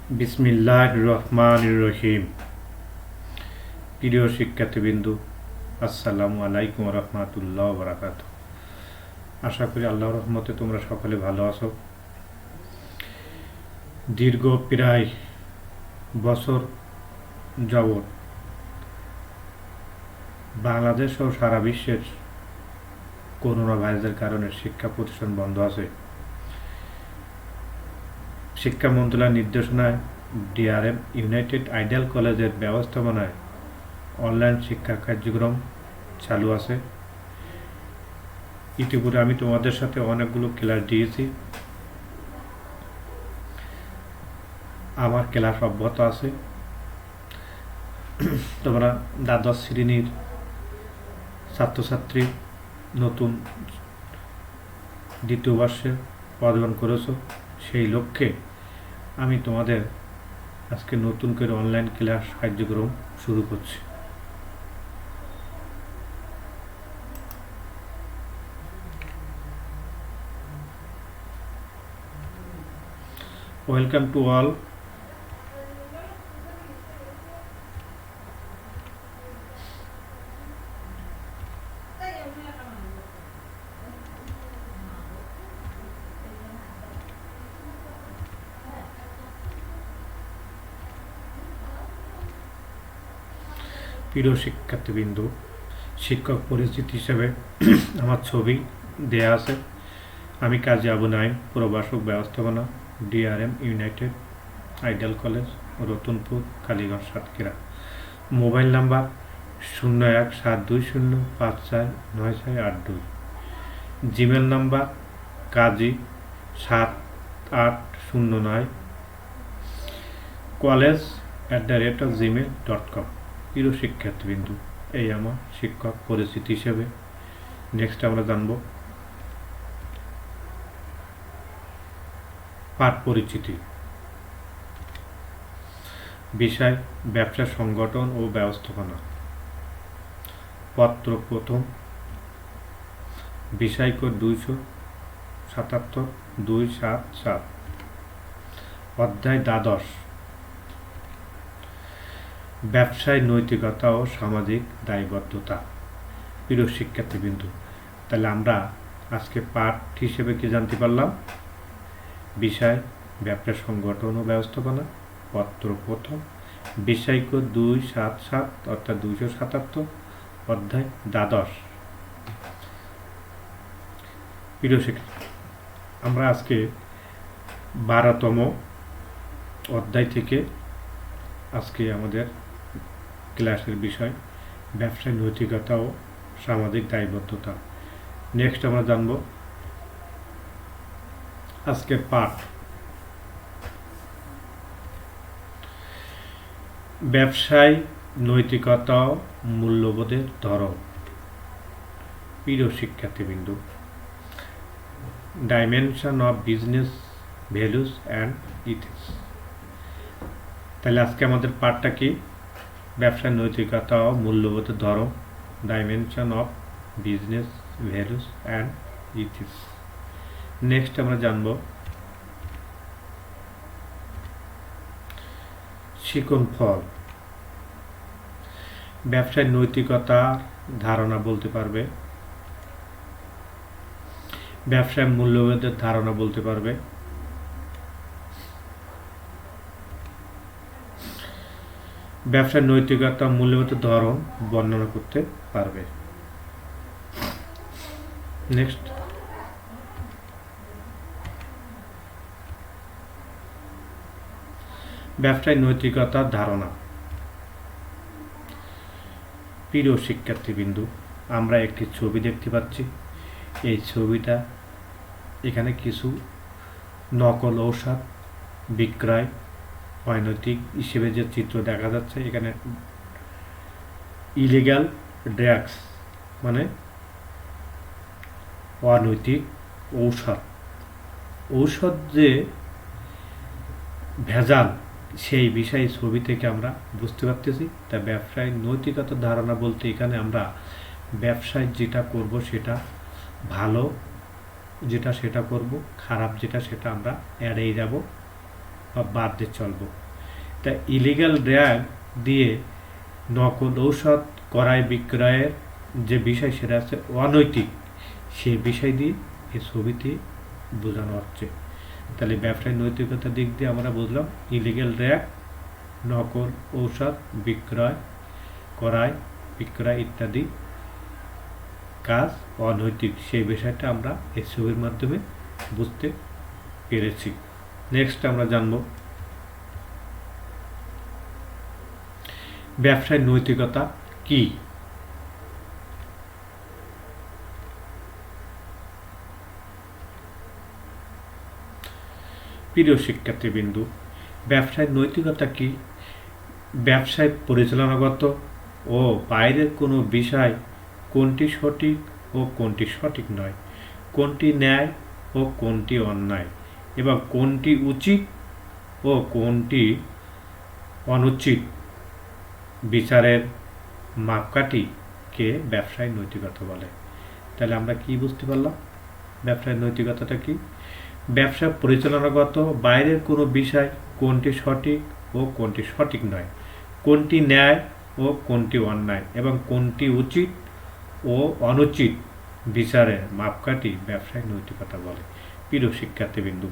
বিসমিল্লাহির রহমানির রহিম। প্রিয় শিক্ষার্থীবৃন্দু, আসসালামু আলাইকুম রহমতুল্লাহ বারাকাত। আশা করি আল্লাহর রহমতে তোমরা সকলে ভালো আছো। দীর্ঘ প্রায় বছর যাবৎ বাংলাদেশ ও সারা বিশ্বের করোনা ভাইরাসের কারণে শিক্ষা প্রতিষ্ঠান বন্ধ আছে। শিক্ষা মন্ত্রণালয়ের নির্দেশনায় ডিআরএম ইউনাইটেড আইডিয়াল কলেজের ব্যবস্থাপনায় অনলাইন শিক্ষা কার্যক্রম চালু আছে। ইতিপূর্বে আমি তোমাদের সাথে অনেকগুলো ক্লাস দিয়েছি। আমার ক্লাস অব্যাহত আছে। তোমরা দ্বাদশ শ্রেণীর ছাত্রছাত্রী, নতুন দ্বিতীয় বর্ষে পদার্পণ করেছো, সেই লক্ষ্যে আমি তোমাদের আজকে নতুন করে অনলাইন ক্লাস কার্যক্রম শুরু করছি। Welcome to all. প্রিয় শিক্ষার্থীবৃন্দু, শিক্ষক পরিচিতি হিসেবে আমার ছবি দেয়া আছে। আমি কাজী আবু নাইম, প্রভাষক ব্যবস্থাপনা, DRM United ideal college, Ratanpur, Kaliganj, Satkhira. Mobile number 0172054962। Gmail number kazi7809 college@gmail.com। প্রিয় শিক্ষার্থীবৃন্দু, এই আমার শিক্ষক পরিচিতি হিসেবে। নেক্সট আমরা জানব পাঠ পরিচিতি। বিষয় ব্যবসা সংগঠন ও ব্যবস্থাপনা। পত্র প্রথম, বিষয় কোড 277-277। অধ্যায় দ্বাদশ, ব্যবসায় নৈতিকতা ও সামাজিক দায়বদ্ধতা। প্রিয় শিক্ষার্থীবৃন্দু, তাহলে আমরা আজকে পাঠ হিসেবে কি জানতে পারলাম? বিষয় ব্যবসা সংগঠন ও ব্যবস্থাপনা, পত্র প্রথম, বিষয় কোড 277 অর্থাৎ 277, অধ্যায় দ্বাদশ। প্রিয় শিক্ষার্থী, আমরা আজকে 12তম অধ্যায় থেকে আজকে আমাদের ক্লাসের বিষয় ব্যবসায় নৈতিকতা ও সামাজিক দায়বদ্ধতা। নেক্সট আমরা জানব আজকের পাঠ ব্যবসায় নৈতিকতা ও মূল্যবোধের ধরন। প্রিয় শিক্ষার্থীবৃন্দু, dimension of business values and ethics. তাহলে আজকে আমাদের পাঠটা কি? ব্যবসায় নৈতিকতা ও মূল্যবোধের ধরন, dimension of business values and ethics. Next আমরা জানব শিকন ফল। ব্যবসায় নৈতিকতার ধারণা বলতে পারবে, ব্যবসায় মূল্যবোধের ধারণা বলতে পারবে, ব্যবসার নৈতিকতা মূল্যবোধের ধরন বর্ণনা করতে পারবে। নেক্সট ব্যবসায় নৈতিকতার ধারণা। প্রিয় শিক্ষার্থীবৃন্দু, আমরা একটি ছবি দেখতে পাচ্ছি। এই ছবিটা এখানে কিছু নকল ঔষধ বিক্রয় অনৈতিক হিসেবে যে চিত্র দেখা যাচ্ছে, এখানে ইলিগাল ড্রাগস মানে অনৈতিক ঔষধ যে ভেজাল, সেই বিষয়ে ছবি থেকে আমরা বুঝতে পারতেছি। তা ব্যবসায় নৈতিকতার ধারণা বলতে এখানে আমরা ব্যবসায় যেটা করব সেটা ভালো যেটা সেটা করব, খারাপ যেটা সেটা আমরা এড়িয়ে যাব। বা বাদ দিয়ে চলবো। তা ইলিগাল ড্রাগ দিয়ে নকল ঔষধ ক্রয় বিক্রয়ের যে বিষয় সেটা আছে অনৈতিক, সে বিষয় দিয়ে এই ছবিটি বোঝানো হচ্ছে। তাহলে ব্যবসায় নৈতিকতার দিক দিয়ে আমরা বুঝলাম ইলিগাল ড্রাগ, নকল ঔষধ বিক্রয়, ক্রয় বিক্রয় ইত্যাদি কাজ অনৈতিক, সেই বিষয়টা আমরা এই ছবির মাধ্যমে বুঝতে পেরেছি। নেক্সট আমরা জানব ব্যবসায় নৈতিকতা কি। প্রিয় শিক্ষার্থীবৃন্দ, ব্যবসায় নৈতিকতা কি? ব্যবসায় পরিচালনাগত ও বাইরের কোনো বিষয় কোনটি সঠিক ও কোনটি সঠিক নয়, কোনটি ন্যায় ও কোনটি অন্যায়, এবং কোনটি উচিত ও কোনটি অনুচিত বিচারের মাপকাঠিকে ব্যবসায় নৈতিকতা বলে। তাহলে আমরা কি বুঝতে পারলাম ব্যবসায় নৈতিকতাটা কি? ব্যবসা পরিচালনাগত বাইরের কোনো বিষয় কোনটি সঠিক ও কোনটি সঠিক নয়, কোনটি ন্যায় ও কোনটি অন্যায়, এবং কোনটি উচিত ও অনুচিত বিচারের মাপকাঠি ব্যবসায় নৈতিকতা বলে। প্রিয় শিক্ষার্থীবৃন্দু,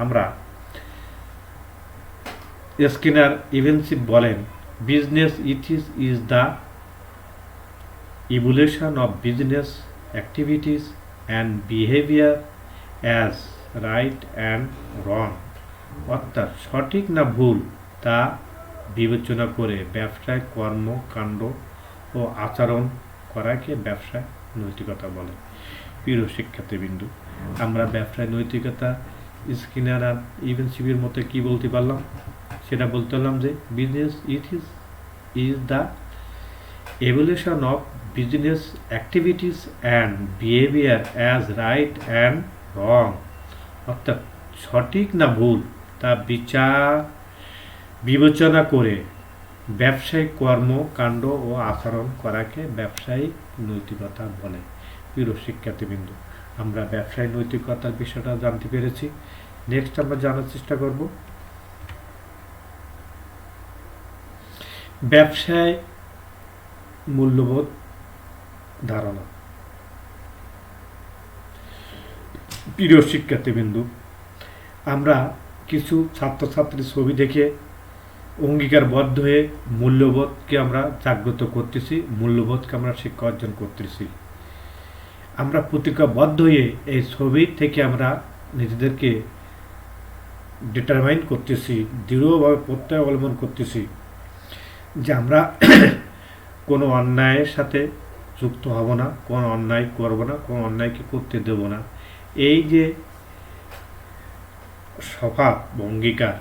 আমরা স্কিনার ইভেন্সি বলেন, business ethics is the evolution of business activities and behavior as right and wrong, অর্থাৎ সঠিক না ভুল তা বিবেচনা করে ব্যবসায় কর্মকাণ্ড ও আচরণ করাকে ব্যবসায় নৈতিকতা বলে। প্রিয় শিক্ষার্থীবৃন্দু, আমরা ব্যবসায় নৈতিকতা স্কিনার আর ইভেন্সিবির মতে কি বলতে পারলাম? সেটা বলতে পারলাম যে business ethics is the evolution of business activities and behavior as right and wrong, অর্থাৎ সঠিক না ভুল তা বিবেচনা করে ব্যবসায়িক কর্মকাণ্ড ও আচরণ করাকে ব্যবসায়িক নৈতিকতা বলে। প্রিয় শিক্ষার্থীবৃন্দ, আমরা ব্যবসায় নৈতিকতার বিষয়টা জানতে পেরেছি। নেক্সট আমরা জানার চেষ্টা করব ব্যবসায় মূল্যবোধ ধারণা। প্রিয় শিক্ষার্থীবৃন্দু, আমরা কিছু ছাত্রছাত্রীর ছবি দেখে অঙ্গীকারবদ্ধ হয়ে মূল্যবোধকে আমরা জাগ্রত করতেছি, মূল্যবোধকে আমরা শিক্ষা অর্জন করতেছি। আমরা প্রতিজ্ঞাবদ্ধ হয়ে এই ছবি থেকে আমরা নিজেদেরকে ডিটারমাইন করতেছি, দৃঢ়ভাবে প্রত্যয় অবলম্বন করতেছি যে আমরা কোনো অন্যায়ের সাথে যুক্ত হব না, কোনো অন্যায় করব না, কোনো অন্যায়কে করতে দেব না। এই যে স্বভাব অঙ্গীকার,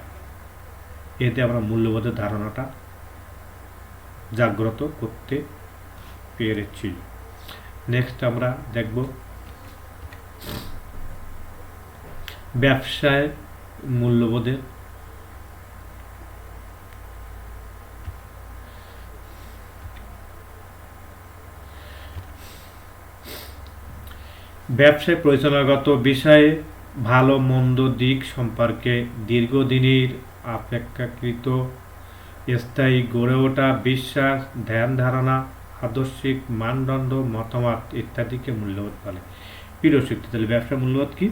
এতে আমরা মূল্যবোধের ধারণাটা জাগ্রত করতে পেরেছি। নেক্সট আমরা দেখব ব্যবসায় মূল্যবোধের ব্যবসায় পরিচালনাগত বিষয়ে ভালো মন্দ দিক সম্পর্কে দীর্ঘদিনের অপেক্ষাকৃত স্থায়ী গড়ে ওঠা বিশ্বাস, ধ্যান ধারণা, আদর্শিক মানদণ্ড, মতামত ইত্যাদিকে মূল্যবোধ বলে। প্রিয় শিক্ষার্থী, ব্যবসায় মূল্যবোধ কি?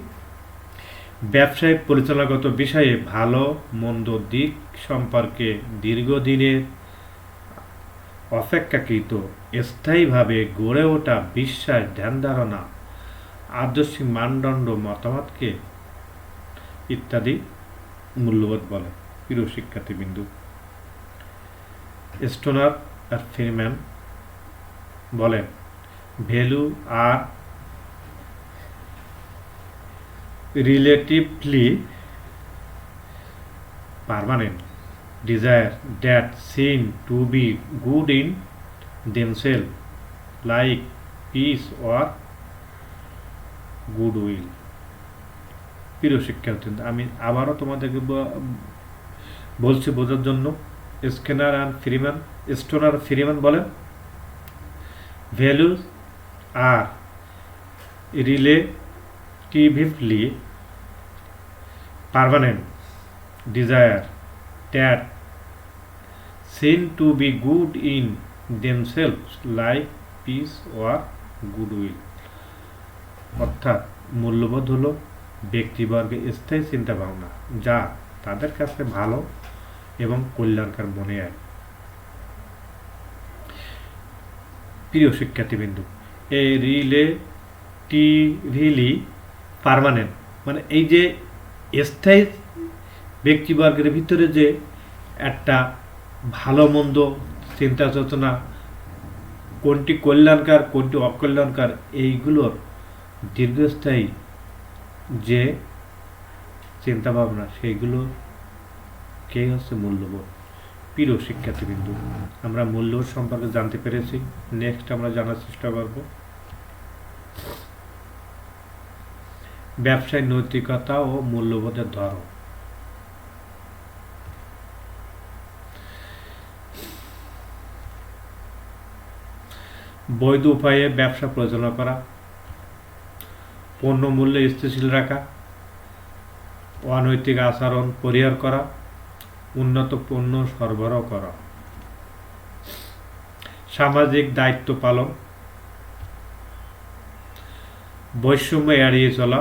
ব্যবসায় পরিচালনাগত বিষয়ে ভালো মন্দ দিক সম্পর্কে দীর্ঘদিনের অপেক্ষাকৃত স্থায়ীভাবে গড়ে ওঠা বিশ্বাস, ধ্যান ধারণা, আদর্শিক মানদণ্ড, মতামতকে ইত্যাদি মূল্যবোধ বলে। প্রিয় শিক্ষার্থীবৃন্দু, স্টোনার আর ফ্রিম্যান বলেন, value are relatively permanent desire that seem to be good in themselves, like peace or goodwill. প্রিয় শিক্ষার্থী, আমি আবারও তোমাদেরকে বলছি বোঝার জন্য। স্টোনার আর ফ্রিম্যান বলেন, values are relatively permanent desire that seem to be good in themselves like peace or goodwill। অর্থাৎ মূল্যবোধ হলো ব্যক্তিবর্গের স্থায়ী চিন্তা ভাবনা যা তাদের কাছে ভালো এবং কল্যাণকর মনে হয়। প্রিয় শিক্ষার্থীবৃন্দু, এই রিলেটিভলি পার্মানেন্ট মানে এই যে স্থায়ী ব্যক্তিবর্গের ভিতরে যে একটা ভালো মন্দ চিন্তা চেতনা, কোনটি কল্যাণকর কোনটি অকল্যাণকর, এইগুলোর দীর্ঘস্থায়ী যে চিন্তা ভাবনা সেইগুলোকেই হচ্ছে মূল্যবোধ। প্রিয় শিক্ষার্থীবৃন্দু, আমরা মূল্যবোধ সম্পর্কে জানতে পেরেছি। নেক্সট আমরা জানার চেষ্টা করব ব্যবসায় নৈতিকতা ও মূল্যবোধের ধরন। বৈধ উপায়ে ব্যবসা পরিচালনা করা, পণ্য মূল্য স্থিতিশীল রাখা, অনৈতিক আচরণ পরিহার করা, উন্নত পণ্য সরবরাহ করা, সামাজিক দায়িত্ব পালন, বৈষম্য এড়িয়ে চলা,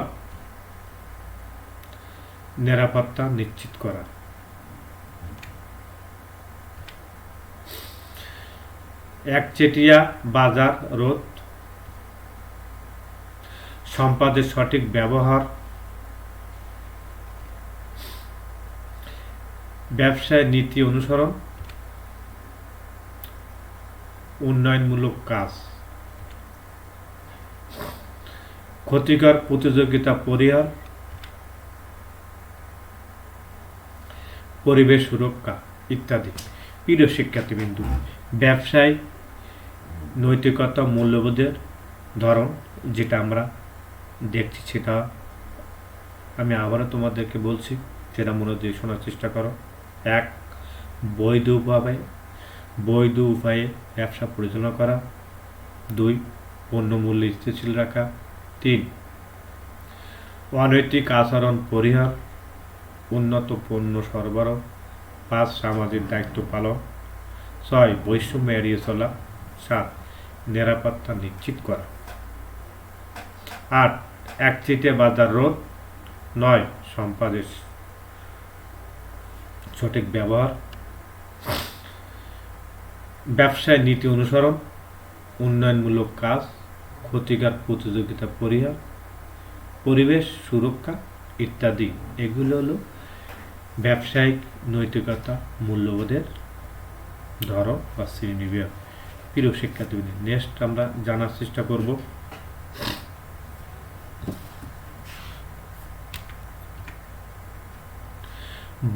নিরাপত্তা নিশ্চিত করা। একচেটিয়া বাজার রোধ, সম্পদের সঠিক ব্যবহার, ব্যবসায় নীতি অনুসরণ, উন্নয়নমূলক কাজ, ক্ষতিকর প্রতিযোগিতা পরিহার, পরিবেশ সুরক্ষা ইত্যাদি। প্রিয় শিক্ষার্থীবৃন্দু, ব্যবসায় নৈতিকতা মূল্যবোধের ধরন যেটা আমরা দেখছি সেটা আমি আবারও তোমাদেরকে বলছি, সেটা মনে দিয়ে শোনার চেষ্টা করো। 1. বৈধ উপায়ে ব্যবসা পরিচালনা করা। 2. পণ্য মূল্য স্থিতিশীল রাখা। 3. অনৈতিক আচরণ পরিহার, উন্নত পণ্য সরবরাহ। 5. সামাজিক দায়িত্ব পালন। 6. বৈষম্য এড়িয়ে চলা। 7. নিরাপত্তা নিশ্চিত করা। 8. একচেটিয়া বাজার রোধ। 9. সম্পদের সঠিক ব্যবহার, ব্যবসায় নীতি অনুসরণ, উন্নয়নমূলক কাজ, ক্ষতিকর প্রতিযোগিতা পরিহার, পরিবেশ সুরক্ষা ইত্যাদি। এগুলো হলো ব্যবসায়িক নৈতিকতা মূল্যবোধের ধরন বা শ্রেণীবিভাগ। প্রিয় শিক্ষার্থীবৃন্দ, নেক্সট আমরা জানার চেষ্টা করব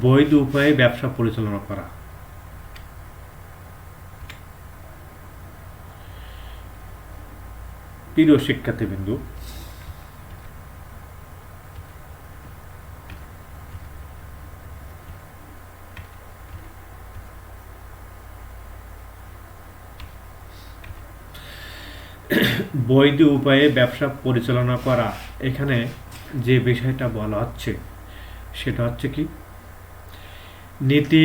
বৈধ উপায়ে ব্যবসা পরিচালনা করা। প্রিয় শিক্ষার্থীবৃন্দু, বৈধ উপায়ে ব্যবসা পরিচালনা করা, এখানে যে বিষয়টা বলা হচ্ছে সেটা হচ্ছে কি, নীতি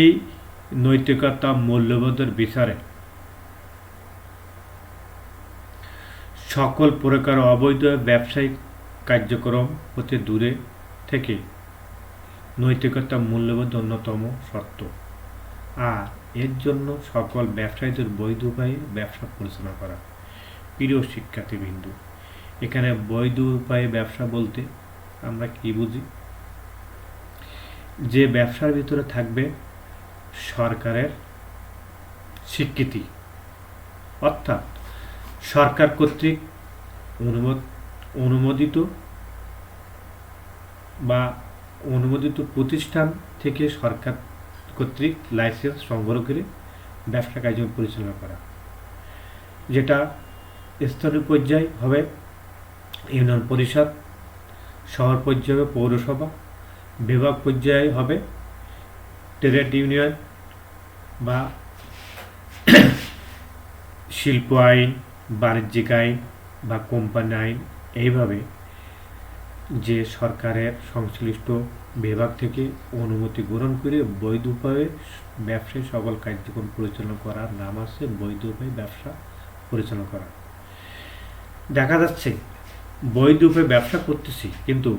নৈতিকতা মূল্যবোধের বিচারে সকল প্রকার অবৈধ ব্যবসায়িক কার্যক্রম হতে দূরে থেকে নৈতিকতা মূল্যবোধ অন্যতম শর্ত। আর এর জন্য সকল ব্যবসায়ীদের বৈধ উপায়ে ব্যবসা পরিচালনা করা। প্রিয় শিক্ষার্থীবৃন্দু, এখানে বৈধ উপায়ে ব্যবসা বলতে আমরা কি বুঝি, যে ব্যবসার ভিতরে থাকবে সরকারের স্বীকৃতি, অর্থাৎ সরকার কর্তৃক অনুমোদিত বা অনুমোদিত প্রতিষ্ঠান থেকে সরকার কর্তৃক লাইসেন্স সংগ্রহ করে ব্যবসা কার্যক্রম পরিচালনা করা। যেটা স্থানীয় পর্যায়ে হবে ইউনিয়ন পরিষদ, শহর পর্যায়ে পৌরসভা, বিভাগ পর্যায়ে হবে ট্রেড ইউনিয়ন বা শিল্প আইন, বাণিজ্যিক আইন বা কোম্পানি আইন। এইভাবে যে সরকারের সংশ্লিষ্ট বিভাগ থেকে অনুমতি গ্রহণ করে বৈধ উপায়ে ব্যবসায় সকল কার্যক্রম পরিচালনা করার নাম আছে বৈধ উপায়ে ব্যবসা পরিচালনা করা। দেখা যাচ্ছে বৈধ উপায়ে ব্যবসা করতেছি, কিন্তু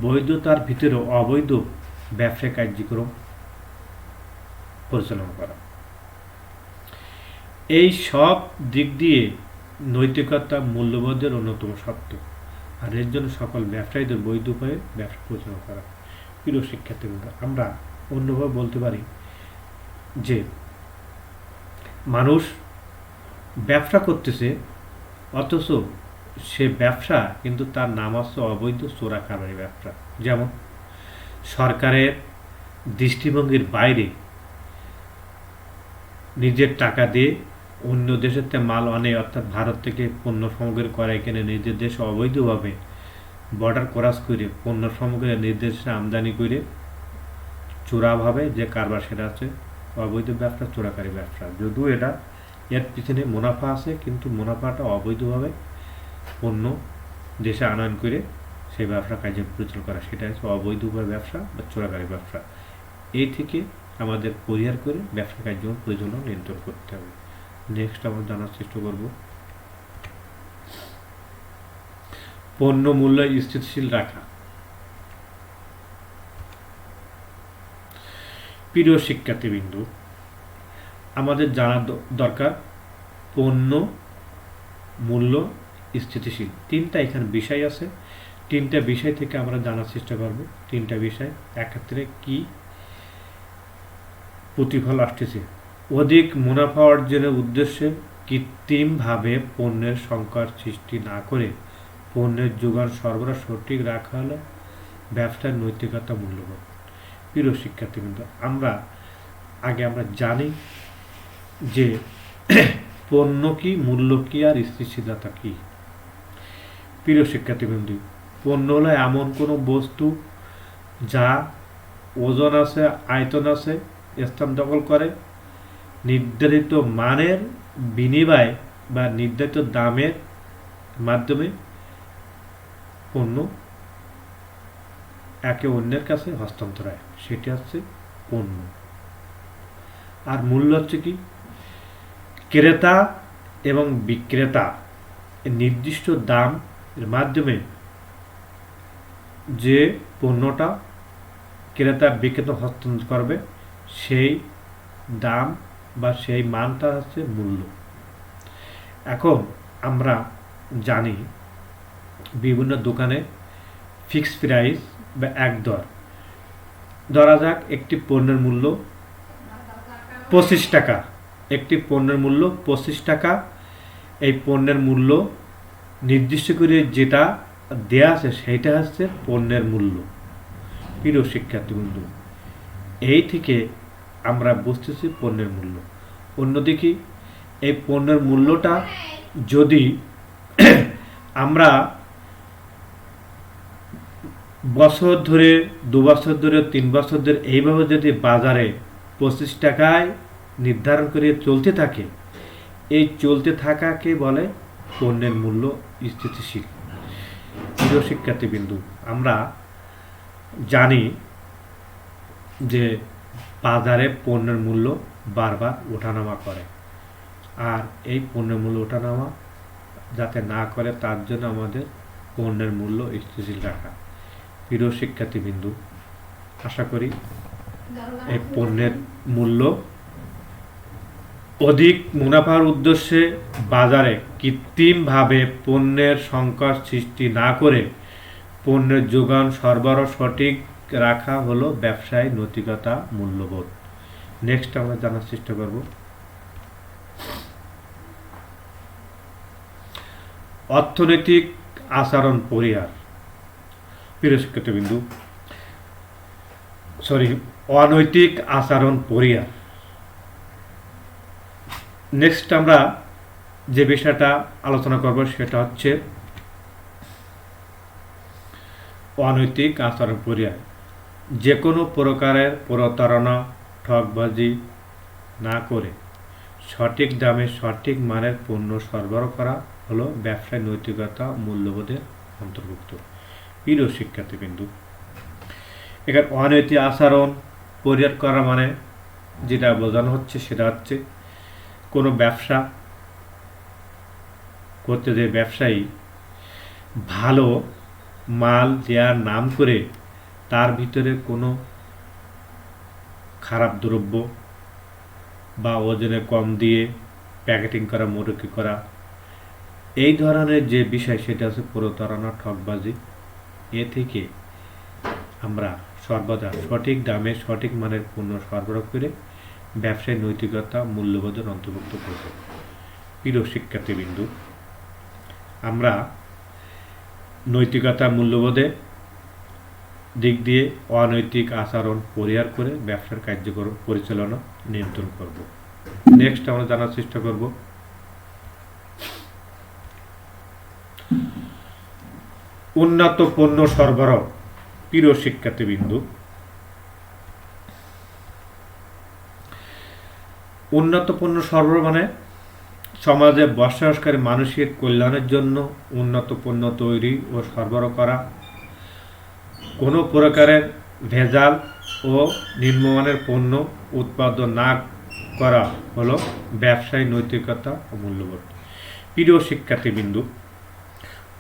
বৈধতার ভিতরে অবৈধ ব্যবসায় কার্যক্রম পরিচালনা করা। এই সব দিক দিয়ে নৈতিকতা মূল্যবোধের অন্যতম শর্ত, আর এর জন্য সকল ব্যবসায়ীদের বৈধ উপায়ে ব্যবসা পরিচালনা করা। প্রিয় শিক্ষার্থীবৃন্দ, আমরা অন্যভাবে বলতে পারি যে মানুষ ব্যবসা করতেছে, অথচ সে ব্যবসা কিন্তু তার নাম আছে অবৈধ চোরাকারবারি ব্যবসা। যেমন সরকারের দৃষ্টিভঙ্গির বাইরে নিজের টাকা দিয়ে অন্য দেশের থেকে মাল আনে, অর্থাৎ ভারত থেকে পণ্য সামগ্রী করায় কিনে নিজের দেশে অবৈধভাবে বর্ডার ক্রস করে পণ্য সামগ্রী নিজ দেশে আমদানি করে চোরাভাবে যে কারবার, সেটা আছে অবৈধ ব্যবসা, চোরাকারী ব্যবসা। যদিও এর পিছনে মুনাফা আছে, কিন্তু মুনাফাটা অবৈধভাবে পণ্য দেশে আনয়ন করে সেই ব্যবসা কার্য পরিচালনা করা, সেটা হচ্ছে অবৈধ ব্যবসা বা চোরাকারী ব্যবসা। এই থেকে আমাদের পরিহার করে ব্যবসা কার্যক্রম পরিচালনা নিয়ন্ত্রণ করতে হবে। নেক্সট আমরা জানার চেষ্টা করব পণ্য মূল্য স্থিতিশীল রাখা। প্রিয় শিক্ষার্থীবৃন্দ, আমাদের জানা দরকার পণ্য মূল্য স্থিতিশীল। তিনটা এখানে বিষয় আছে, তিনটা বিষয় থেকে আমরা জানার চেষ্টা করব তিনটা বিষয় একত্রে কি প্রতিফল আসতেছে। অধিক মুনাফা অর্জনের উদ্দেশ্যে কৃত্রিমভাবে পণ্যের সংকট সৃষ্টি না করে পণ্যের যোগান সরবরাহ সঠিক রাখা হলে ব্যবসার নৈতিকতা মূল্যবোধ। প্রিয় শিক্ষার্থীবৃন্দ, আমরা জানি যে পণ্য কি, মূল্য কি, আর স্থিতিশীলতা কি। প্রিয় শিক্ষার্থীবৃন্দ, পণ্য হলো এমন কোনো বস্তু যা ওজন আছে, আয়তন আছে, স্থান দখল করে, নির্ধারিত মানের বিনিময় বা নির্ধারিত দামের মাধ্যমে পণ্য একে অন্যের কাছে হস্তান্তর হয়, সেটি হচ্ছে পণ্য। আর মূল্য হচ্ছে কি, ক্রেতা এবং বিক্রেতা নির্দিষ্ট দাম এর মাধ্যমে যে পণ্যটা ক্রেতা বিক্রেতা হস্তান্তর করবে, সেই দাম বা সেই মানটা হচ্ছে মূল্য। এখন আমরা জানি বিভিন্ন দোকানে ফিক্সড প্রাইস বা এক দর, ধরা যাক একটি পণ্যের মূল্য 25 টাকা, একটি পণ্যের মূল্য 25 টাকা। এই পণ্যের মূল্য নির্দিষ্ট করে যেটা দেয়া আছে সেইটা হচ্ছে পণ্যের মূল্য। প্রিয় শিক্ষার্থীবৃন্দ, এই থেকে আমরা বুঝতেছি পণ্যের মূল্য। অন্যদিকে এই পণ্যের মূল্যটা যদি আমরা বছর ধরে, 2 বছর ধরে, 3 বছর ধরে এইভাবে যদি বাজারে 25 টাকায় নির্ধারণ করে চলতে থাকে, এই চলতে থাকাকে বলে পণ্যের মূল্য স্থিতিশীল। প্রিয় শিক্ষার্থীবৃন্দু, আমরা জানি যে বাজারে পণ্যের মূল্য বারবার ওঠানামা করে, আর এই পণ্যের মূল্য ওঠানামা যাতে না করে তার জন্য আমাদের পণ্যের মূল্য স্থিতিশীল রাখা। প্রিয় শিক্ষার্থীবৃন্দু, আশা করি এই পণ্যের মূল্য অধিক মুনাফার উদ্দেশ্যে বাজারে কৃত্রিমভাবে পণ্যের সংকট সৃষ্টি না করে পণ্যের যোগান সরবরাহ সঠিক রাখা হলো ব্যবসায় নৈতিকতা মূল্যবোধ। নেক্সট আমরা জানার চেষ্টা করব অর্থনৈতিক আচরণ পরিহার। প্রিয় শিক্ষার্থীবৃন্দু, অনৈতিক আচরণ পরিহার। নেক্সট আমরা যে বিষয়টা আলোচনা করব সেটা হচ্ছে অনৈতিক আচরণ পরিহার। যে কোনো প্রকারের প্রতারণা, ঠকবাজি না করে সঠিক দামে সঠিক মানের পণ্য সরবরাহ করা হলো ব্যবসায় নৈতিকতা মূল্যবোধের অন্তর্ভুক্ত। প্রিয় শিক্ষার্থীবৃন্দু, এখানে অনৈতিক আচরণ পরিহার করা মানে যেটা বোঝানো হচ্ছে সেটা হচ্ছে কোনো ব্যবসা করতে যে ব্যবসায়ী ভালো মাল দেওয়ার নাম করে তার ভিতরে কোনো খারাপ দ্রব্য বা ওজনে কম দিয়ে প্যাকেটিং করা, মোড়কি করা, এই ধরনের যে বিষয় সেটা হচ্ছে প্রতারণা, ঠকবাজি। এ থেকে আমরা সর্বদা সঠিক দামে সঠিক মানের পণ্য সরবরাহ করে ব্যবসায় নৈতিকতা মূল্যবোধের অন্তর্ভুক্ত করব। প্রিয় শিক্ষার্থীবৃন্দু, আমরা নৈতিকতা মূল্যবোধের দিক দিয়ে অনৈতিক আচরণ পরিহার করে ব্যবসার কার্যক্রম পরিচালনা নিয়ন্ত্রণ করব। নেক্সট আমরা জানার চেষ্টা করব উন্নত পণ্য সরবরাহ। প্রিয় শিক্ষার্থীবৃন্দু, উন্নত পণ্য সরবরাহ মানে সমাজে বসবাসকারী মানুষের কল্যাণের জন্য উন্নত পণ্য তৈরি ও সরবরাহ করা, কোনো প্রকারের ভেজাল ও নিম্নমানের পণ্য উৎপাদন না করা হলো ব্যবসায়ী নৈতিকতা ও মূল্যবোধ। প্রিয় শিক্ষার্থীবৃন্দু,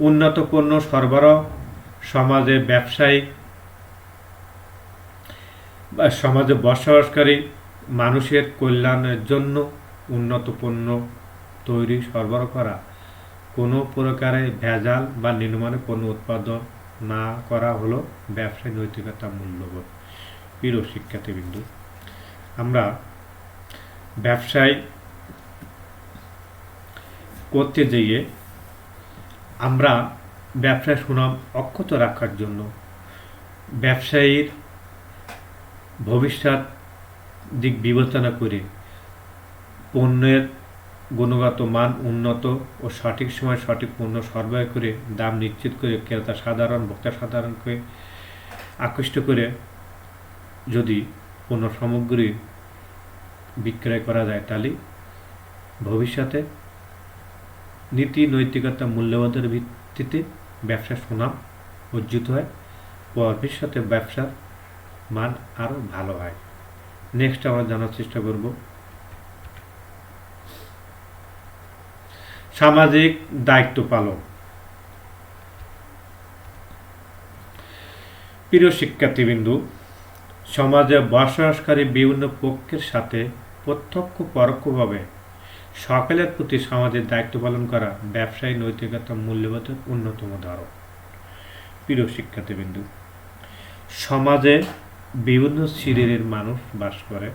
উন্নত পণ্য সরবরাহ সমাজে সমাজে বসবাসকারী মানুষের কল্যাণের জন্য উন্নত পণ্য তৈরি সরবরাহ করা, কোনো প্রকারের ভেজাল বা নিম্নমানের পণ্য উৎপাদন না করা হলো ব্যবসায়ী নৈতিকতা মূল্যবোধ। প্রিয় শিক্ষার্থীবৃন্দু, আমরা ব্যবসায় করতে যেয়ে আমরা ব্যবসায় সুনাম অক্ষত রাখার জন্য ব্যবসায়ীর ভবিষ্যৎ দিক বিবেচনা করে পণ্যের গুণগত মান উন্নত ও সঠিক সময় সঠিক পণ্য সরবরাহ করে দাম নিশ্চিত করে ক্রেতা সাধারণ ভোক্তা সাধারণকে আকৃষ্ট করে যদি পণ্য সামগ্রী বিক্রয় করা যায়, তাহলে ভবিষ্যতে নীতি নৈতিকতা মূল্যবোধের ভিত্তিতে ব্যবসার সুনাম অর্জিত হয়, ভবিষ্যতে ব্যবসার মান আরও ভালো হয়। নেক্সট আমরা জানার চেষ্টা করব সামাজিক দায়িত্ব পালন। প্রিয় শিক্ষার্থীবৃন্দু, সমাজে বসবাসকারী বিভিন্ন পক্ষের সাথে প্রত্যক্ষ পরোক্ষভাবে সকলের প্রতি সামাজিক দায়িত্ব পালন করা ব্যবসায়ী নৈতিকতা মূল্যবোধের অন্যতম ধারক। প্রিয় শিক্ষার্থীবৃন্দু, সমাজে বিভিন্ন শ্রেণীর মানুষ বাস করে।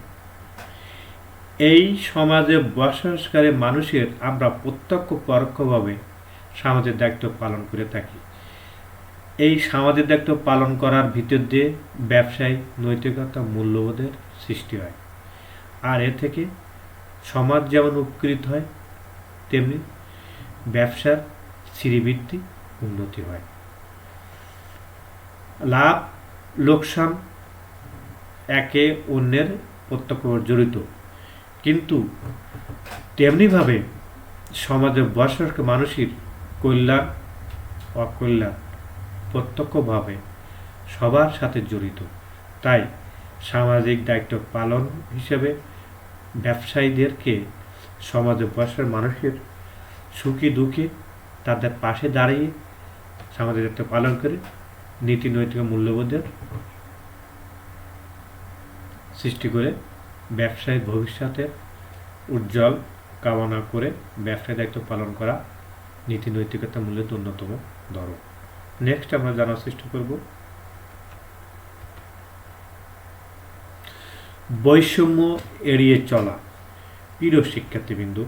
এই সমাজে বসবাসকারী মানুষের আমরা প্রত্যক্ষ পরোক্ষভাবে সামাজিক দায়িত্ব পালন করে থাকি। এই সামাজিক দায়িত্ব পালন করার ভিতর দিয়ে ব্যবসায়ী নৈতিকতা মূল্যবোধের সৃষ্টি হয়, আর এ থেকে সমাজ যেমন উপকৃত হয় তেমনি ব্যবসার শ্রীবৃদ্ধি উন্নতি হয়। লাভ লোকসান একে অন্যের প্রত্যক্ষভাবে জড়িত, কিন্তু তেমনিভাবে সমাজে বসবাসকারী মানুষের কল্যাণ অকল্যাণ প্রত্যক্ষভাবে সবার সাথে জড়িত। তাই সামাজিক দায়িত্ব পালন হিসেবে ব্যবসায়ীদেরকে সমাজে বসবাসকারী মানুষের সুখী দুঃখে তাদের পাশে দাঁড়িয়ে সামাজিক দায়িত্ব পালন করে নীতি নৈতিক মূল্যবোধের সৃষ্টি করে ব্যবসায়িক ভবিষ্যতের উজ্জ্বল কামনা করে ব্যবসায়িক দায়িত্ব পালন করা নীতি নৈতিকতা মূল্যের অন্যতম ধরন। নেক্সট আমরা জানার চেষ্টা করব বৈষম্য এড়িয়ে চলা। প্রিয় শিক্ষার্থীবৃন্দু,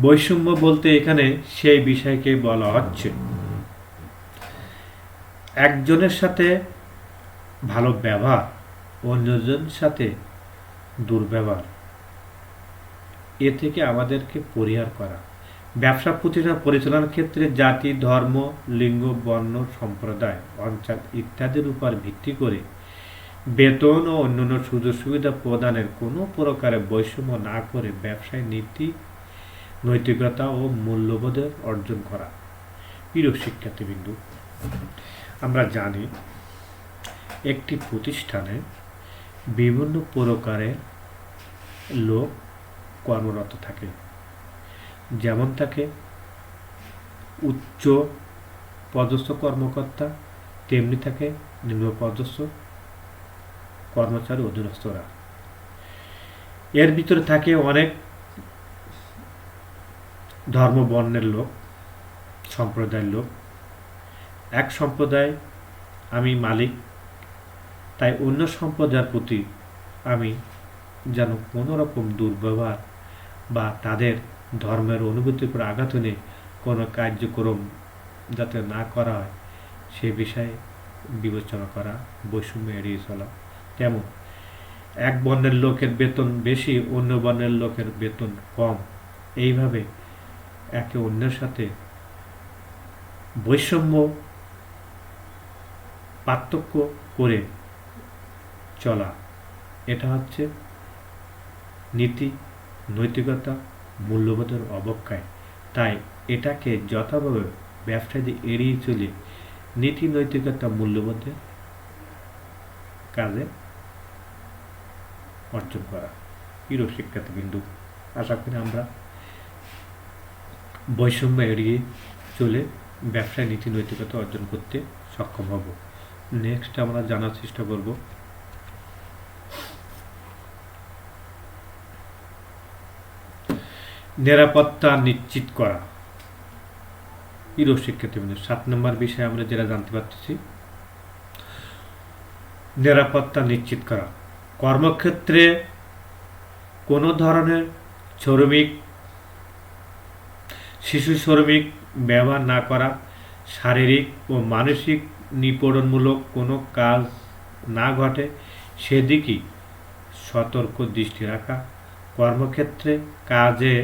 বৈষম্য বলতে এখানে সেই বিষয়কে বলা হচ্ছে একজনের সাথে ভালো ব্যবহার, অন্যজনের সাথে দুর্ব্যবহার, এ থেকে আমাদেরকে পরিহার করা। ব্যবসা প্রতিষ্ঠান পরিচালনার ক্ষেত্রে জাতি, ধর্ম, লিঙ্গ, বর্ণ, সম্প্রদায়, অঞ্চল ইত্যাদির উপর ভিত্তি করে বেতন ও অন্যান্য সুযোগ সুবিধা প্রদানের কোনো প্রকারে বৈষম্য না করে ব্যবসায় নীতি নৈতিকতা ও মূল্যবোধের অর্জন করা। প্রিয় শিক্ষার্থীবৃন্দ, আমরা জানি একটি প্রতিষ্ঠানে বিভিন্ন প্রকারের লোক কর্মরত থাকে। যেমন থাকে উচ্চ পদস্থ কর্মকর্তা, তেমনি থাকে নিম্ন পদস্থ কর্মচারী অধীনস্থরা। এর ভিতরে থাকে অনেক ধর্ম বর্ণের লোক, সম্প্রদায়ের লোক। এক সম্প্রদায় আমি মালিক, তাই অন্য সম্প্রদায়ের প্রতি আমি যেন কোনো রকম দুর্ব্যবহার বা তাদের ধর্মের অনুভূতির উপর আঘাত এনে কোনো কার্যক্রম যাতে না করা হয় সে বিষয়ে বিবেচনা করা, বৈষম্য এড়িয়ে চলা। যেমন এক বর্ণের লোকের বেতন বেশি, অন্য বর্ণের লোকের বেতন কম, এইভাবে একে অন্যের সাথে বৈষম্য পার্থক্য করে চলা, এটা হচ্ছে নীতি, নৈতিকতা, মূল্যবোধের অবক্ষয়। তাই এটাকে যথাভাবে ব্যবসায়ী এড়িয়ে চলে নীতি, নৈতিকতা, মূল্যবোধের কাজে অর্জন করা। প্রিয় শিক্ষার্থীবৃন্দু, আশা করি আমরা বৈষম্য এড়িয়ে চলে ব্যবসায় নীতি, নৈতিকতা অর্জন করতে সক্ষম হব। নেক্সট আমরা জানার চেষ্টা করব নিরাপত্তা নিশ্চিত করা। প্রিয় শিক্ষার্থীবৃন্দ, 7 নম্বর বিষয়ে আমরা যেটা জানতে পারতেছি, নিরাপত্তা নিশ্চিত করা। কর্মক্ষেত্রে কোনো ধরনের শ্রমিক, শিশু শ্রমিক ব্যবহার না করা, শারীরিক ও মানসিক নিপীড়নমূলক কোনো কাজ না ঘটে সেদিকে সতর্ক দৃষ্টি রাখা, কর্মক্ষেত্রে কাজে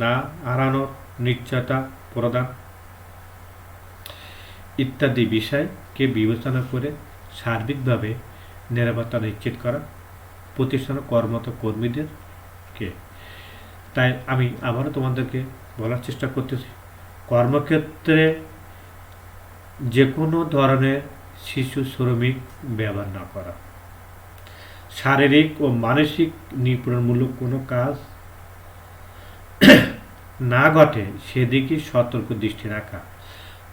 না হারানোর নিশ্চয়তা প্রদান ইত্যাদি বিষয়কে বিবেচনা করে সার্বিকভাবে নিরাপত্তা নিশ্চিত করা প্রতিষ্ঠানে কর্মরত কর্মীদেরকে। তাই আমি আবারও তোমাদেরকে বলার চেষ্টা করতেছি, কর্মক্ষেত্রে যে কোনো ধরনের শিশু শ্রমিক ব্যবহার না করা, শারীরিক ও মানসিক নিপীড়নমূলক কোনো কাজ না ঘটে সেদিকে সতর্ক দৃষ্টি রাখা,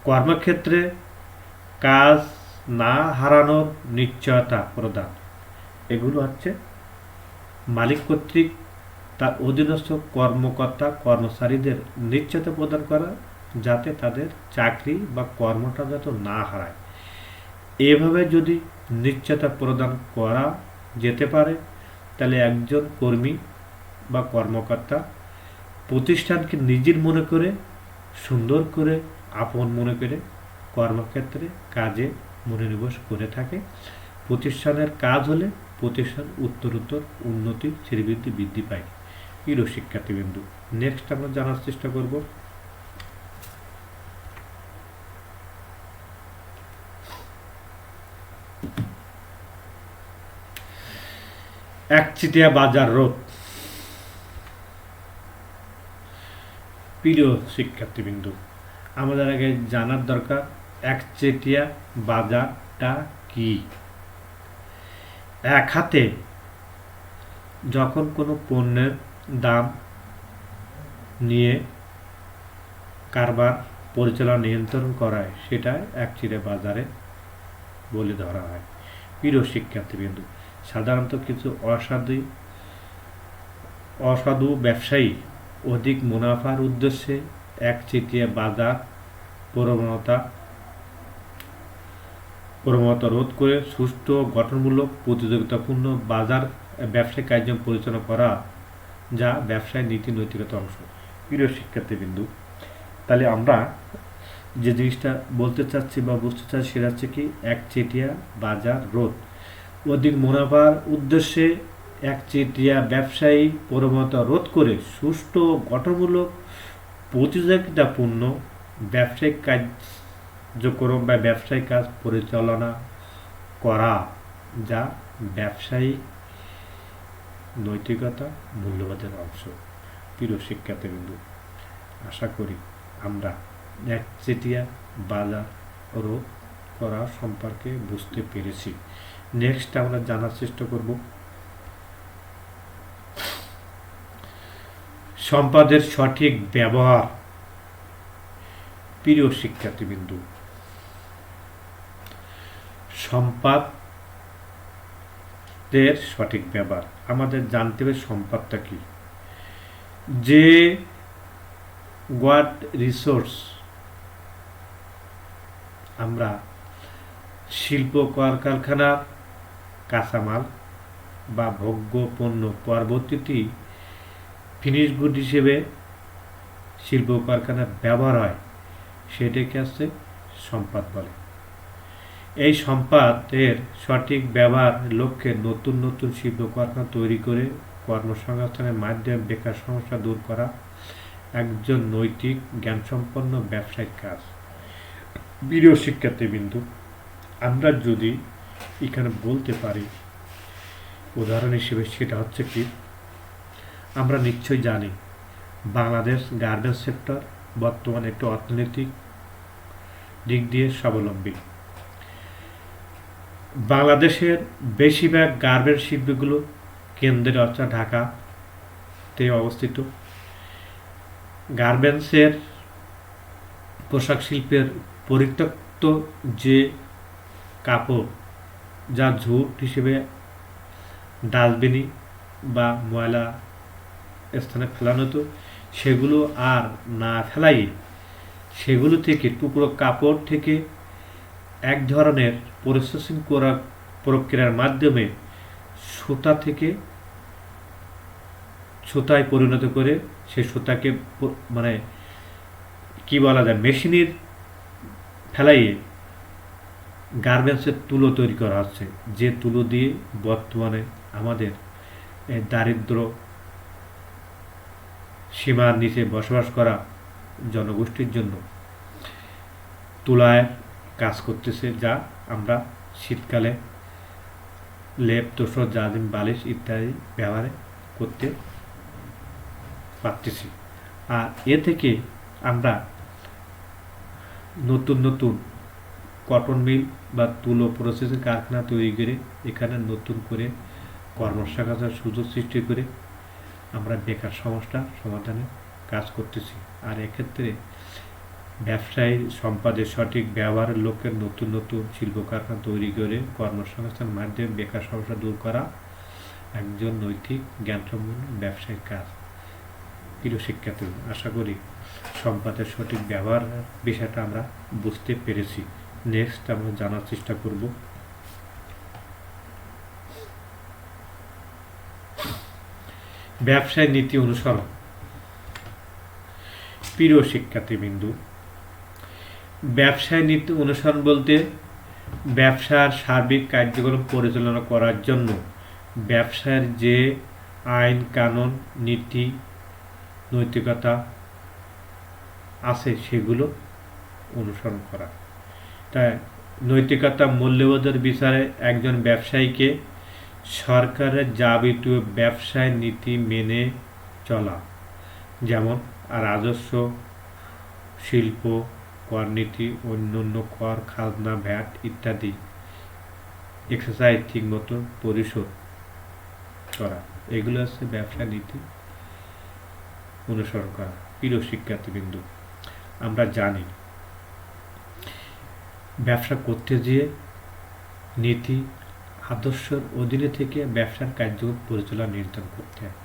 কর্মক্ষেত্রে কাজ না হারানোর নিশ্চয়তা প্রদান। এগুলো হচ্ছে মালিক কর্তৃক তার অধীনস্থ কর্মকর্তা কর্মচারীদের নিশ্চয়তা প্রদান করা, যাতে তাদের চাকরি বা কর্মটা যাতে না হারায়। এভাবে যদি নিশ্চয়তা প্রদান করা যেতে পারে, তাহলে একজন কর্মী বা কর্মকর্তা প্রতিষ্ঠানকে নিজের মনে করে, সুন্দর করে, আপন মনে করে কর্মক্ষেত্রে কাজে মনোনিবেশ করে থাকে। প্রতিষ্ঠানের কাজ হলে প্রতিষ্ঠান উত্তরোত্তর উন্নতি, শ্রীবৃদ্ধি বৃদ্ধি পায়। প্রিয় শিক্ষার্থীবৃন্দু, নেক্সট আমরা জানার চেষ্টা করব একচেটিয়া বাজার রোধ। প্রিয় শিক্ষার্থীবৃন্দু, আমাদের আগে জানার দরকার একচেটিয়া বাজারটা কি। এক হাতে যখন কোনো পণ্যের দাম নিয়ে কারবার পরিচালনা নিয়ন্ত্রণ করায়, সেটা একচেটিয়া বাজারে বলে ধরা হয়। প্রিয় শিক্ষার্থীবৃন্দু, সাধারণত কিছু অসাধু ব্যবসায়ী অধিক মুনাফার উদ্দেশ্যে একচেটিয়া বাজার প্রবণতা রোধ করে সুষ্ঠু গঠনমূলক প্রতিযোগিতাপূর্ণ বাজার ব্যবসায়িক কার্যক্রম পরিচালনা করা, যা ব্যবসায় নীতি নৈতিকতার অংশ। প্রিয় শিক্ষার্থীবৃন্দু, তাহলে আমরা যে জিনিসটা বলতে চাচ্ছি বা বুঝতে চাচ্ছি সেটা হচ্ছে কি, একচেটিয়া বাজার রোধ। অধিক মুনাফার উদ্দেশ্যে একচেটিয়া ব্যবসায়ী প্রবণতা রোধ করে সুষ্ঠু গঠনমূলক প্রতিযোগিতাপূর্ণ ব্যবসায়িক কার্যক্রম বা ব্যবসায়িক কাজ পরিচালনা করা, যা ব্যবসায়িক নৈতিকতা মূল্যবোধের অংশ। প্রিয় শিক্ষার্থীবৃন্দু, আশা করি আমরা একচেটিয়া বাজার রোধ করা সম্পর্কে বুঝতে পেরেছি। নেক্সট আমরা জানার চেষ্টা করব সম্পদের সঠিক ব্যবহার। প্রিয় শিক্ষার্থীবৃন্দ, সম্পদের সঠিক ব্যবহার আমাদের জানতে হবে সম্পদটা কি। যে হোয়াট রিসোর্স আমরা শিল্প কলকারখানার কাঁচামাল বা ভোগ্য পণ্য পরবর্তীতে ফিনিশ গুড হিসেবে শিল্প কারখানায় ব্যবহার হয়, সেটাকে আছে সম্পদ বলে। এই সম্পদের সঠিক ব্যবহার লক্ষ্যে নতুন নতুন শিল্প কারখানা তৈরি করে কর্মসংস্থানের মাধ্যমে বেকার সমস্যা দূর করা একজন নৈতিক জ্ঞানসম্পন্ন ব্যবসায়িক কাজ। প্রিয় শিক্ষার্থীবৃন্দ, আমরা যদি এখানে বলতে পারি উদাহরণ হিসেবে, সেটা হচ্ছে কি, আমরা নিশ্চয়ই জানি বাংলাদেশ গার্মেন্টস সেক্টর বর্তমানে একটু অর্থনৈতিক দিক দিয়ে স্বাবলম্বী। বাংলাদেশের বেশিরভাগ গার্মেন্টস শিল্পগুলো কেন্দ্রের অর্থাৎ ঢাকাতে অবস্থিত। গার্মেন্টসের পোশাক শিল্পের পরিত্যক্ত যে কাপড় যা ঝুট হিসেবে ডাস্টবিনে বা ময়লা স্থানে ফেলানো হতো, সেগুলো আর না ফেলাই সেগুলো থেকে টুকরো কাপড় থেকে এক ধরনের প্রসেসিং করা প্রক্রিয়ার মাধ্যমে সুতা থেকে সুতায় পরিণত করে সেই সুতাকে মানে কি বলা যায়, মেশিনের ফেলাইয়ে গার্মেন্টসের তুলো তৈরি করা হচ্ছে, যে তুলো দিয়ে বর্তমানে আমাদের দারিদ্র সীমার নিচে বসবাস করা জনগোষ্ঠীর জন্য তুলায় কাজ করতেছে, যা আমরা শীতকালে লেপ তোষক জাজিম বালিশ ইত্যাদি ব্যবহার করতে পারতেছি। আর এ থেকে আমরা নতুন নতুন কটন মিল বা তুলো প্রসেসিং কারখানা তৈরি করে এখানে নতুন করে কর্মসংস্থানের সুযোগ সৃষ্টি করে আমরা বেকার সমস্যা সমাধানে কাজ করতেছি। আর এক্ষেত্রে ব্যবসায়ী সম্পদের সঠিক ব্যবহারের লক্ষ্যে নতুন নতুন শিল্প কারখানা তৈরি করে কর্মসংস্থানের মাধ্যমে বেকার সমস্যা দূর করা একজন নৈতিক জ্ঞানসম্পন্ন ব্যবসায়িক কাজ। প্রিয় শিক্ষার্থী, আশা করি সম্পদের সঠিক ব্যবহার বিষয়টা আমরা বুঝতে পেরেছি। নেক্সট আমরা জানার চেষ্টা করব ব্যবসায় নীতি অনুসরণ। প্রিয় শিক্ষার্থীবৃন্দ, ব্যবসায় নীতি অনুসরণ বলতে ব্যবসার সার্বিক কার্যক্রম পরিচালনা করার জন্য ব্যবসার যে আইন কানুন নীতি নৈতিকতা আছে সেগুলো অনুসরণ করা। তাই নৈতিকতা মূল্যবোধের বিচারে একজন ব্যবসায়ীকে সরকারের যাবতীয় ব্যবসায় নীতি মেনে চলা, যেমন রাজস্ব, শিল্প কর নীতি, অন্যান্য কর, খাজনা, ভ্যাট ইত্যাদি এক্সারসাইজ ঠিকমতো পরিশোধ করা, এগুলো হচ্ছে ব্যবসা নীতি অনুসরণ করা। প্রিয় শিক্ষার্থীবৃন্দ, আমরা জানি ব্যবসা করতে গিয়ে নীতি আদর্শের অধীনে থেকে ব্যবসার কার্যক্রম পরিচালনা নিয়ন্ত্রণ করতে হয়।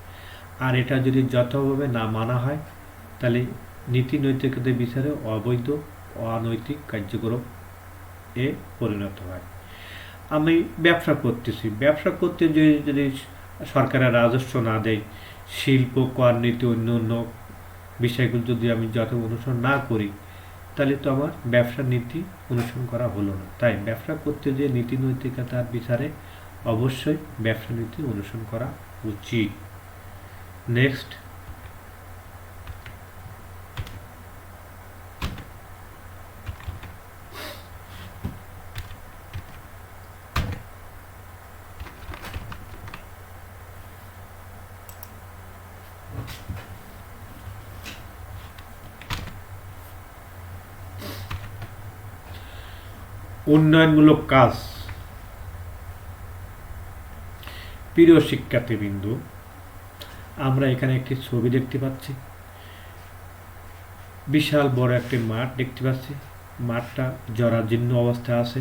আর এটা যদি যথাভাবে না মানা হয় তাহলে নীতি নৈতিকতার বিচারে অবৈধ অনৈতিক কার্যক্রম এ পরিণত হয়। আমি ব্যবসা করতেছি, ব্যবসা করতে যদি সরকারের রাজস্ব না দেয়, শিল্প কর নীতি অন্য অন্য বিষয়গুলো যদি আমি যথা অনুসরণ না করি, তাহলে তো আমার ব্যবসার নীতি অনুসরণ করা হলো না। তাই ব্যবসা করতে যে নীতি নৈতিকতার বিচারে অবশ্যই ব্যবসা নীতি অনুসরণ করা উচিত। নেক্সট, উন্নয়নমূলক কাজ। প্রিয় শিক্ষার্থীবৃন্দ, আমরা এখানে একটি ছবি দেখতে পাচ্ছি। বিশাল বড় একটি মাঠ দেখতে পাচ্ছি। মাঠটা জরাজীর্ণ অবস্থায় আছে।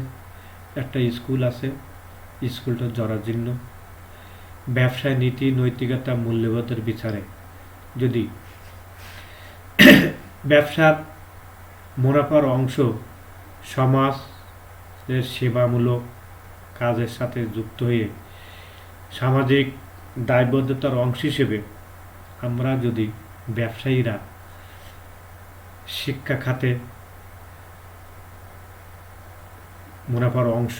একটা স্কুল আছে, স্কুলটা জরাজীর্ণ। ব্যবসায় নীতি, নৈতিকতা, মূল্যবোধের বিচারে যদি ব্যবসার মুনাফার অংশ সমাজের সেবামূলক কাজের সাথে যুক্ত হয়ে সামাজিক দায়বদ্ধতার অংশ হিসেবে আমরা যদি ব্যবসায়ীরা শিক্ষা খাতে মুনাফার অংশ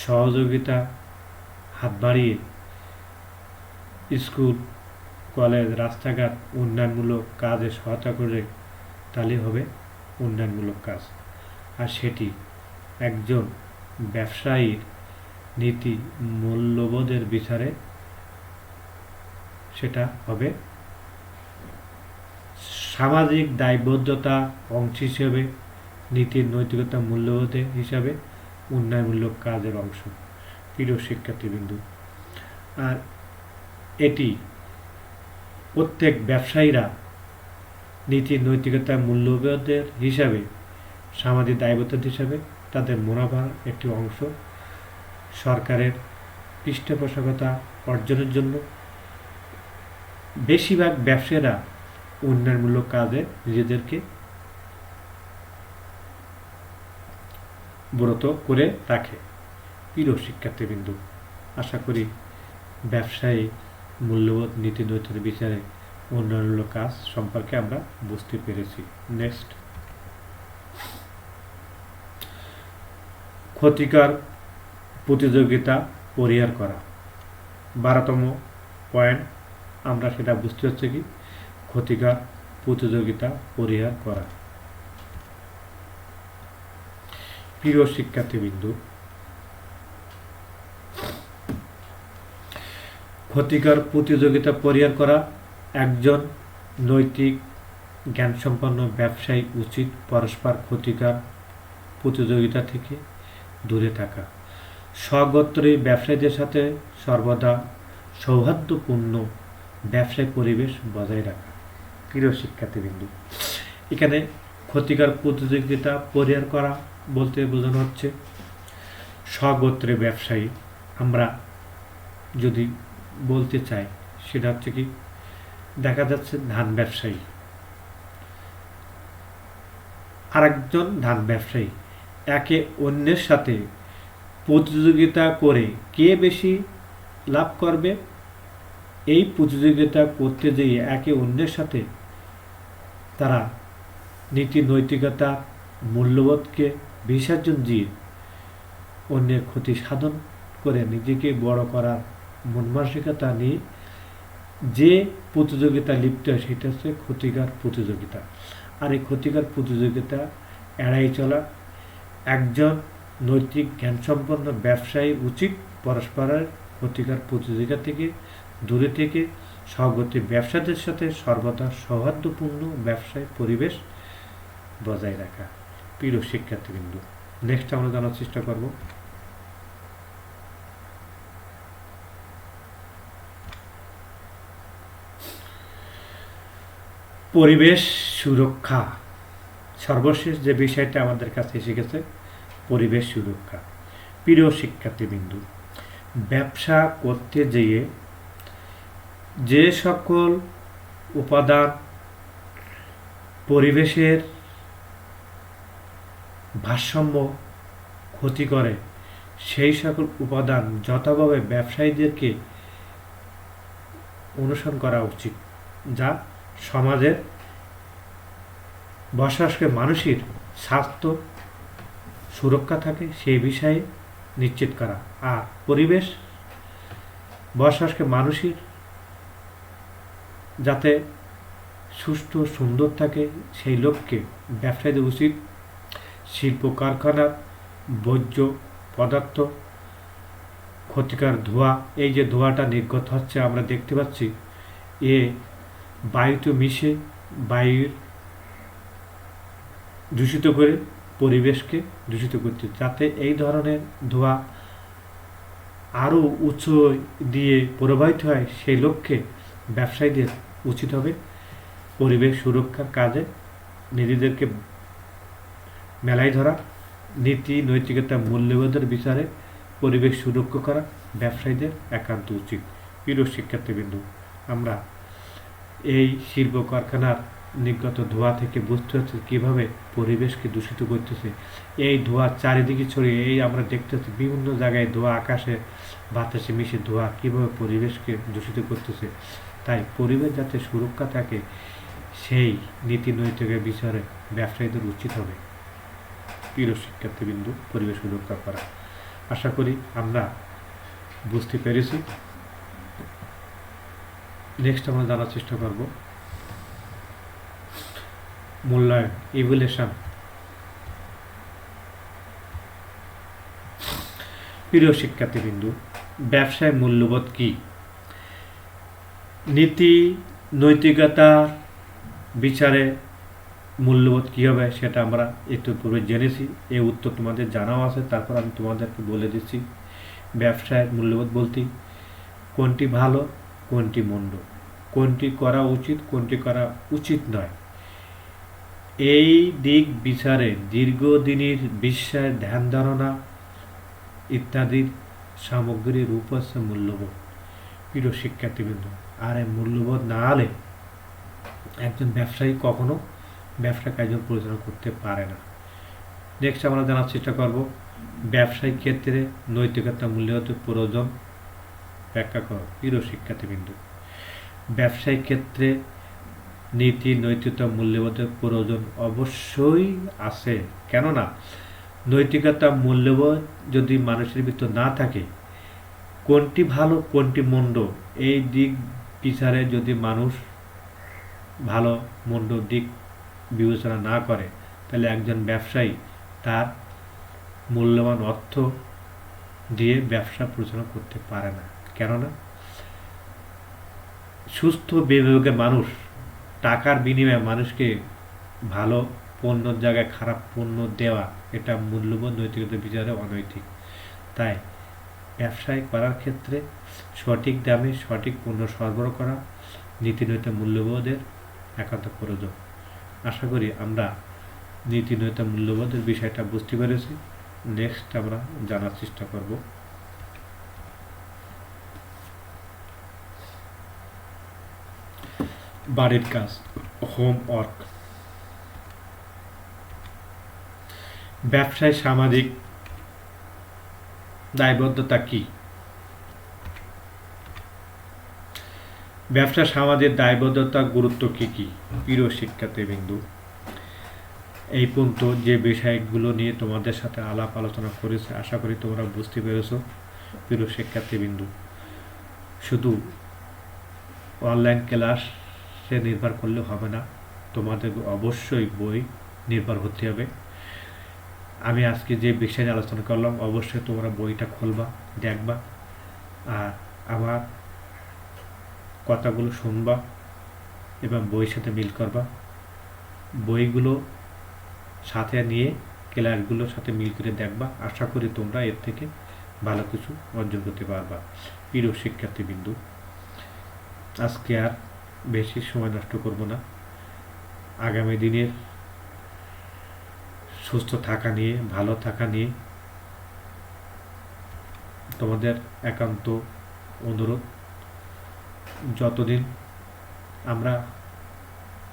সহযোগিতা হাত বাড়িয়ে স্কুল, কলেজ, রাস্তাঘাট উন্নয়নমূলক কাজে সহায়তা করে, তাহলে হবে উন্নয়নমূলক কাজ। আর সেটি একজন ব্যবসায়ীর নীতি মূল্যবোধের বিচারে সেটা হবে সামাজিক দায়বদ্ধতা অংশ হিসেবে, নীতির নৈতিকতা মূল্যবোধের হিসাবে উন্নয়নমূলক কাজের অংশ। প্রিয় শিক্ষার্থীবৃন্দ, আর এটি প্রত্যেক ব্যবসায়ীরা নীতির নৈতিকতা মূল্যবোধের হিসাবে, সামাজিক দায়বদ্ধতা হিসাবে তাদের মুনাফার একটি অংশ সরকারের পৃষ্ঠপোষকতা অর্জনের জন্য বেশিরভাগ ব্যবসায়ীরা উন্নয়নমূলক কাজে নিজেদেরকে ব্রত করে রাখে। প্রিয় শিক্ষার্থীবৃন্দ, আশা করি ব্যবসায়ী মূল্যবোধ, নীতি নৈতিকতার বিচারে উন্নয়নমূলক কাজ সম্পর্কে আমরা বুঝতে পেরেছি। নেক্সট, ক্ষতিকর প্রতিযোগিতা পরিহার করা। 12তম পয়েন্ট আমরা সেটা বুঝতে হচ্ছে কি ক্ষতিকর প্রতিযোগিতা পরিহার করা। প্রিয় শিক্ষার্থীবৃন্দ, ক্ষতিকর প্রতিযোগিতা পরিহার করা একজন নৈতিক জ্ঞানসম্পন্ন ব্যবসায়ী উচিত পরস্পর ক্ষতিকর প্রতিযোগিতা থেকে দূরে থাকা, স্বগোত্রী ব্যবসায়ীদের সাথে সর্বদা সৌহার্দ্যপূর্ণ ব্যবসায়িক পরিবেশ বজায় রাখা। প্রিয় শিক্ষার্থীবৃন্দ, এখানে ক্ষতিকর প্রতিযোগিতা পরিহার করা বলতে বোঝানো হচ্ছে স্বগোত্রে ব্যবসায়ী। আমরা যদি বলতে চাই সেটা হচ্ছে কি, দেখা যাচ্ছে ধান ব্যবসায়ী, আরেকজন ধান ব্যবসায়ী একে অন্যের সাথে প্রতিযোগিতা করে কে বেশি লাভ করবে, এই প্রতিযোগিতা করতে যেয়ে একে অন্যের সাথে তারা নীতি নৈতিকতা মূল্যবোধকে বিসর্জন দিয়ে অন্যের ক্ষতি সাধন করে নিজেকে বড় করার মন মানসিকতা নিয়ে যে প্রতিযোগিতা লিপ্ত হয় সেটা হচ্ছে ক্ষতিকর প্রতিযোগিতা। আর এই ক্ষতিকর প্রতিযোগিতা এড়াই চলা একজন নৈতিক জ্ঞানসম্পন্ন ব্যবসায়ী উচিত পরস্পরের ক্ষতিকর প্রতিযোগিতা থেকে দূরে থেকে সহগত ব্যবসাদের সাথে সর্বদা সৌহার্দ্যপূর্ণ ব্যবসায় পরিবেশ বজায় রাখা। প্রিয় শিক্ষার্থীবৃন্দ, নেক্সট আমরা জানার চেষ্টা করব পরিবেশ সুরক্ষা। সর্বশেষ যে বিষয়টা আমাদের কাছে এসে গেছে পরিবেশ সুরক্ষা। প্রিয় শিক্ষার্থীবৃন্দ, ব্যবসা করতে যেয়ে যে সকল উপাদান পরিবেশের ভারসাম্য ক্ষতি করে সেই সকল উপাদান যথাভাবে ব্যবসায়ীদেরকে অনুসরণ করা উচিত, যা সমাজের বসবাসকারী মানুষের স্বাস্থ্য সুরক্ষা থাকে সেই বিষয়ে নিশ্চিত করা। আর পরিবেশ বসবাসকারী মানুষের যাতে সুস্থ সুন্দর থাকে সেই লক্ষ্যে ব্যবসায়ীদের উচিত শিল্প কারখানার বর্জ্য পদার্থ, ক্ষতিকর ধোঁয়া, এই যে ধোঁয়াটা নির্গত হচ্ছে আমরা দেখতে পাচ্ছি, এ বায়ুতে মিশে বায়ুর দূষিত করে পরিবেশকে দূষিত করছে, যাতে এই ধরনের ধোঁয়া আরও উঁচু দিয়ে প্রবাহিত হয় সেই লক্ষ্যে ব্যবসায়ীদের উচিত হবে পরিবেশ সুরক্ষার কাজে নিজেদেরকে মেলায় ধরা, নীতি নৈতিকতা মূল্যবোধের বিচারে পরিবেশ সুরক্ষা করা ব্যবসায়ীদের একান্ত উচিত। প্রিয় শিক্ষার্থীবৃন্দ, আমরা এই শিল্প কারখানার নির্গত ধোঁয়া থেকে বুঝতে হচ্ছে কীভাবে পরিবেশকে দূষিত করতেছে। এই ধোঁয়া চারিদিকে ছড়িয়ে আমরা দেখতে পাচ্ছি বিভিন্ন জায়গায় ধোঁয়া, আকাশে বাতাসে মিশে ধোঁয়া কীভাবে পরিবেশকে দূষিত করতেছে। তাই পরিবেশ যাতে সুরক্ষা থাকে সেই নীতি নৈতিকের বিচারে ব্যবসায়ীদের উচিত হবে প্রিয় শিক্ষার্থীবৃন্দ পরিবেশ সুরক্ষা করা। আশা করি আমরা বুঝতে পেরেছি। নেক্সট আমরা জানার চেষ্টা করব মূল্যায়ন, ইভ্যালুয়েশন। প্রিয় শিক্ষার্থীবৃন্দ, ব্যবসায় মূল্যবোধ কি? নীতি নৈতিকতার বিচারে মূল্যবোধ কী হবে সেটা আমরা একটু পূর্বে জেনেছি। এই উত্তর তোমাদের জানাও আছে, তারপর আমি তোমাদেরকে বলে দিচ্ছি। ব্যবসায় মূল্যবোধ বলতে কোনটি ভালো, কোনটি মন্দ, কোনটি করা উচিত, কোনটি করা উচিত নয়, এই দিক বিচারে দীর্ঘদিনের বিশ্বাস, ধ্যান ধারণা ইত্যাদির সামগ্রীর রূপ হচ্ছে মূল্যবোধ। প্রিয় শিক্ষার্থীবৃন্দ, আর এই মূল্যবোধ না হলে একজন ব্যবসায়ী কখনো ব্যবসা কার্য পরিচালনা করতে পারে না। নেক্সট আমরা জানার চেষ্টা করব ব্যবসায়িক ক্ষেত্রে নৈতিকতা মূল্যবোধের প্রয়োজন ব্যাখ্যা করো। প্রিয় শিক্ষার্থীবৃন্দ, ব্যবসায়িক ক্ষেত্রে নীতি নৈতিকতা মূল্যবোধের প্রয়োজন অবশ্যই আছে। কেননা নৈতিকতা মূল্যবোধ যদি মানুষের ভিতর না থাকে, কোনটি ভালো কোনটি মন্দ এই দিক বিচারে যদি মানুষ ভালো মন্দ দিক বিবেচনা না করে, তাহলে একজন ব্যবসায়ী তার মূল্যবান অর্থ দিয়ে ব্যবসা পরিচালনা করতে পারে না। কেননা সুস্থ বিবেকে মানুষ টাকার বিনিময়ে মানুষকে ভালো পণ্যর জায়গায় খারাপ পণ্য দেওয়া, এটা মূল্যবোধ নৈতিকতার বিচারে অনৈতিক। তাই ব্যবসায় করার ক্ষেত্রে সঠিক দামে সঠিক পণ্য সরবরাহ করা নীতি নৈতিক মূল্যবোধের একান্ত প্রয়োজন। আশা করি আমরা নীতি নৈতিক মূল্যবোধের বিষয়টা বুঝতে পেরেছি। নেক্সট আমরা জানার চেষ্টা করব বাড়ির কাজ, হোমওয়ার্ক। ব্যবসায় সামাজিক দায়বদ্ধতা কি? ব্যবসা সামাজিক দায়বদ্ধতার গুরুত্ব কি কি? প্রিয় শিক্ষার্থীবৃন্দ, এই পর্যন্ত যে বিষয়গুলো নিয়ে তোমাদের সাথে আলাপ আলোচনা করেছে আশা করি তোমরা বুঝতে পেরেছ। প্রিয় শিক্ষার্থীবৃন্দ, শুধু অনলাইন ক্লাসে নির্ভর করলে হবে না, তোমাদের অবশ্যই বই নির্ভর হতে হবে। আমি আজকে যে বিষয় নিয়ে আলোচনা করলাম অবশ্যই তোমরা বইটা খুলবা, দেখবা, আর আমার কথাগুলো শুনবা এবং বইয়ের সাথে মিল করবা। বইগুলো সাথে নিয়ে ক্লাসগুলোর সাথে মিল করে দেখবা। আশা করি তোমরা এর থেকে ভালো কিছু অর্জন করতে পারবা। প্রিয় শিক্ষার্থীবৃন্দ, আজকে আর বেশি সময় নষ্ট করব না। আগামী দিনের সুস্থ থাকা নিয়ে, ভালো থাকা নিয়ে তোমাদের একান্ত অনুরোধ, যতদিন আমরা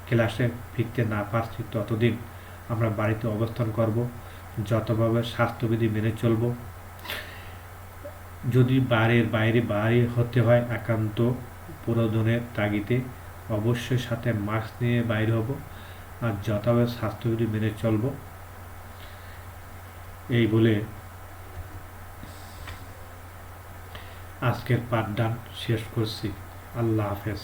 ক্লাসে ফিরতে না পারছি ততদিন আমরা বাড়িতে অবস্থান করব, যতভাবে স্বাস্থ্যবিধি মেনে চলব। যদি বাইরে হতে হয় একান্ত প্রয়োজনের তাগিদে অবশ্যই সাথে মাস্ক নিয়ে বাইরে হব, আর যতভাবে স্বাস্থ্যবিধি মেনে চলব। এই বলে আজকের পাঠদান শেষ করছি। আল্লাহ হাফেজ।